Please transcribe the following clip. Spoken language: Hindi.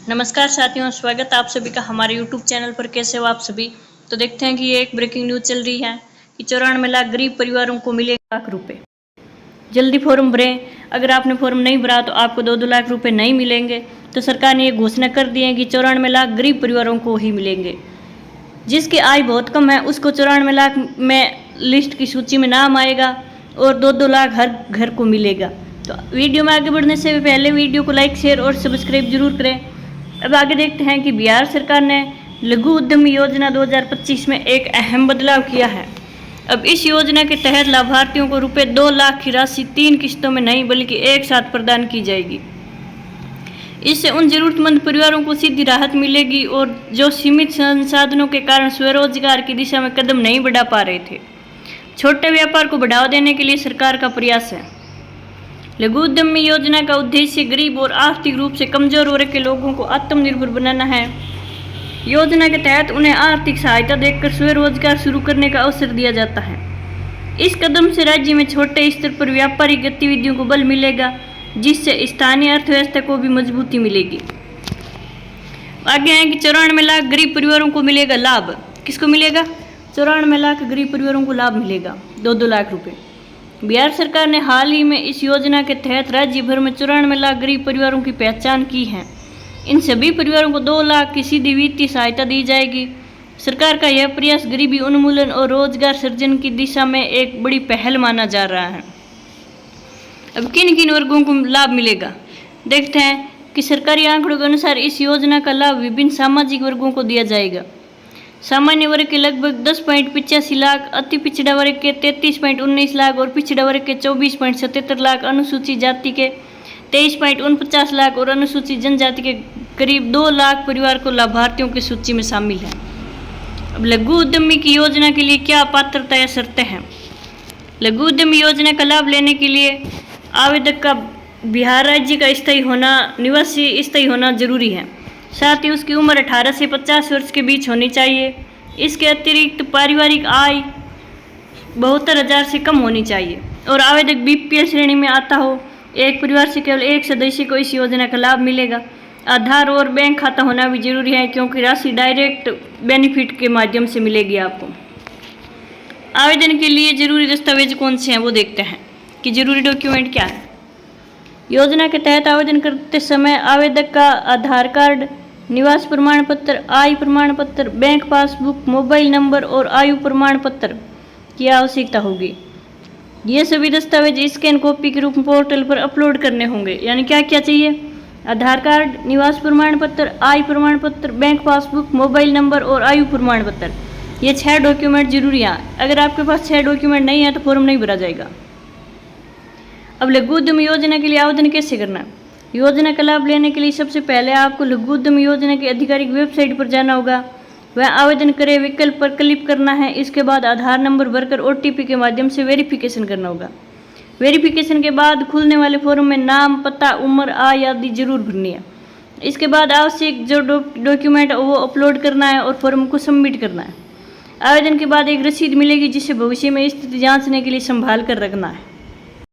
नमस्कार साथियों, स्वागत है आप सभी का हमारे YouTube चैनल पर। कैसे हो आप सभी। तो देखते हैं कि ये एक ब्रेकिंग न्यूज़ चल रही है कि 94 लाख गरीब परिवारों को मिले लाख रुपए। जल्दी फॉर्म भरें। अगर आपने फॉर्म नहीं भरा तो आपको 2-2 लाख रुपए नहीं मिलेंगे। तो सरकार ने ये घोषणा कर दी है कि 94 लाख गरीब परिवारों को ही मिलेंगे। जिसकी आय बहुत कम है उसको 94 लाख में लिस्ट की सूची में नाम आएगा और 2-2 लाख हर घर को मिलेगा। तो वीडियो में आगे बढ़ने से पहले वीडियो को लाइक, शेयर और सब्सक्राइब जरूर करें। अब आगे देखते हैं कि बिहार सरकार ने लघु उद्यमी योजना 2025 में एक अहम बदलाव किया है। अब इस योजना के तहत लाभार्थियों को रुपये 2 लाख की राशि 3 किस्तों में नहीं बल्कि एक साथ प्रदान की जाएगी। इससे उन जरूरतमंद परिवारों को सीधी राहत मिलेगी और जो सीमित संसाधनों के कारण स्वरोजगार की दिशा में कदम नहीं बढ़ा पा रहे थे। छोटे व्यापार को बढ़ावा देने के लिए सरकार का प्रयास है। लघु उद्यमी योजना का उद्देश्य गरीब और आर्थिक रूप से कमजोर वर्ग के लोगों को आत्मनिर्भर बनाना है। योजना के तहत उन्हें आर्थिक सहायता देकर स्वरोजगार शुरू करने का अवसर दिया जाता है। इस कदम से राज्य में छोटे स्तर पर व्यापारिक गतिविधियों को बल मिलेगा, जिससे स्थानीय अर्थव्यवस्था को भी मजबूती मिलेगी। आगे है कि 94 लाख गरीब परिवारों को मिलेगा लाभ। किसको मिलेगा? 94 लाख गरीब परिवारों को लाभ मिलेगा 2-2 लाख रुपए। बिहार सरकार ने हाल ही में इस योजना के तहत राज्य भर में 94 लाख गरीब परिवारों की पहचान की है। इन सभी परिवारों को 2 लाख की सीधी वित्तीय सहायता दी जाएगी। सरकार का यह प्रयास गरीबी उन्मूलन और रोजगार सृजन की दिशा में एक बड़ी पहल माना जा रहा है। अब किन किन वर्गों को लाभ मिलेगा देखते हैं कि सरकारी आंकड़ों के अनुसार इस योजना का लाभ विभिन्न सामाजिक वर्गों को दिया जाएगा। सामान्य वर्ग के लगभग 10.85 लाख, अति पिछड़ा वर्ग के 33.19 लाख और पिछड़ा वर्ग के 24.77 लाख, अनुसूचित जाति के 23.49 लाख और अनुसूचित जनजाति के करीब 2 लाख परिवार को लाभार्थियों की सूची में शामिल है। अब लघु उद्यमी की योजना के लिए क्या पात्रता या शर्तें हैं? लघु उद्यमी योजना का लाभ लेने के लिए आवेदक का बिहार राज्य का निवासी स्थायी होना जरूरी है। साथ ही उसकी उम्र 18 से 50 वर्ष के बीच होनी चाहिए। इसके अतिरिक्त पारिवारिक आय 72,000 से कम होनी चाहिए और आवेदक बीपीएल श्रेणी में आता हो। एक परिवार से केवल एक सदस्य को इस योजना का लाभ मिलेगा। आधार और बैंक खाता होना भी जरूरी है, क्योंकि राशि डायरेक्ट बेनिफिट के माध्यम से मिलेगी आपको। आवेदन के लिए जरूरी दस्तावेज कौन से हैं वो देखते हैं कि जरूरी डॉक्यूमेंट क्या है। योजना के तहत आवेदन करते समय आवेदक का आधार कार्ड, निवास प्रमाण पत्र, आय प्रमाण पत्र, बैंक पासबुक, मोबाइल नंबर और आयु प्रमाण पत्र की आवश्यकता होगी। ये सभी दस्तावेज स्कैन कॉपी के रूप में पोर्टल पर अपलोड करने होंगे। यानी क्या क्या चाहिए? आधार कार्ड, निवास प्रमाण पत्र, आय प्रमाण पत्र, बैंक पासबुक, मोबाइल नंबर और आयु प्रमाण पत्र। ये 6 डॉक्यूमेंट जरूरी हैं। अगर आपके पास 6 डॉक्यूमेंट नहीं है तो फॉर्म नहीं भरा जाएगा। अब लघु उद्यम योजना के लिए आवेदन कैसे करना है? योजना का लाभ लेने के लिए सबसे पहले आपको लघु उद्यम योजना की आधिकारिक वेबसाइट पर जाना होगा। वह आवेदन करें विकल्प पर क्लिक करना है। इसके बाद आधार नंबर भरकर OTP के माध्यम से वेरिफिकेशन करना होगा। वेरिफिकेशन के बाद खुलने वाले फॉर्म में नाम, पता, उम्र, आय आदि जरूर भरनी है। इसके बाद आवश्यक जो डॉक्यूमेंट वो अपलोड करना है और फॉर्म को सबमिट करना है। आवेदन के बाद एक रसीद मिलेगी, जिसे भविष्य में स्थिति जांचने के लिए संभाल कर रखना है।